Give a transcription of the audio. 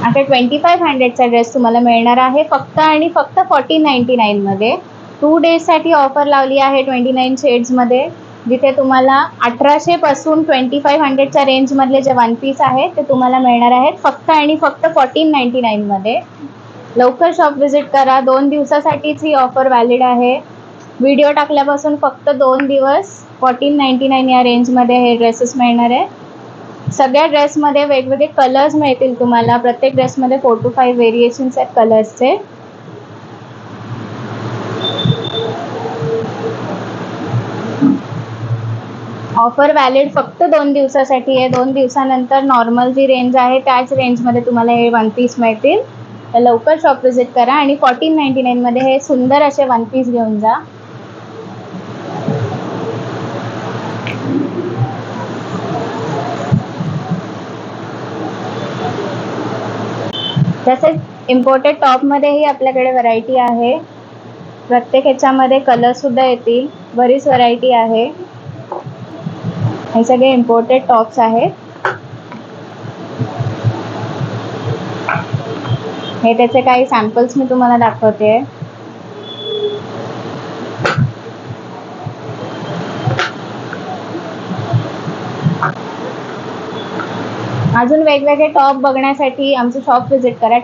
आता 2500चा ड्रेस तुम्हाला मिळणार आहे फक्त आणि फक्त 1499 मध्ये. 2 डेजसाठी ऑफर लावली आहे 29 शेड्समध्ये, जिथे तुम्हाला 1800 पासून 2500च्या रेंजमधले जे वन पीस आहेत ते तुम्हाला मिळणार आहेत फक्त आणि फक्त 1499 मध्ये. लवकर शॉप व्हिजिट करा. 2 दिवसासाठीच ही ऑफर व्हॅलिड आहे. व्हिडिओ टाकल्यापासून फक्त 2 दिवस 1499 या रेंजमध्ये हे ड्रेसेस मिळणार आहे. सगळ्या ड्रेसमध्ये वेगवेगळे कलर्स मिळतील तुम्हाला. प्रत्येक ड्रेसमध्ये 4 to 5 व्हेरिएशन्स आहेत कलर्सचे. ऑफर व्हॅलिड फक्त 2 दिवसासाठी आहे. 2 दिवसानंतर नॉर्मल जी रेंज आहे त्याच रेंजमध्ये तुम्हाला हे वन पीस मिळतील. तर लवकर शॉप व्हिजिट करा आणि 1499 मध्ये हे सुंदर असे वन पीस घेऊन जा. तसेच इम्पोर्टेड टॉपमध्येही आपल्याकडे व्हरायटी आहे. प्रत्येक ह्याच्यामध्ये कलरसुद्धा येतील. बरीच व्हरायटी आहे. हे सगळे इम्पोर्टेड टॉप्स आहेत. हे त्याचे काही सॅम्पल्स मी तुम्हाला दाखवते. अजून वेगवेगळे टॉप बघण्यासाठी आमचं शॉप व्हिजिट करा.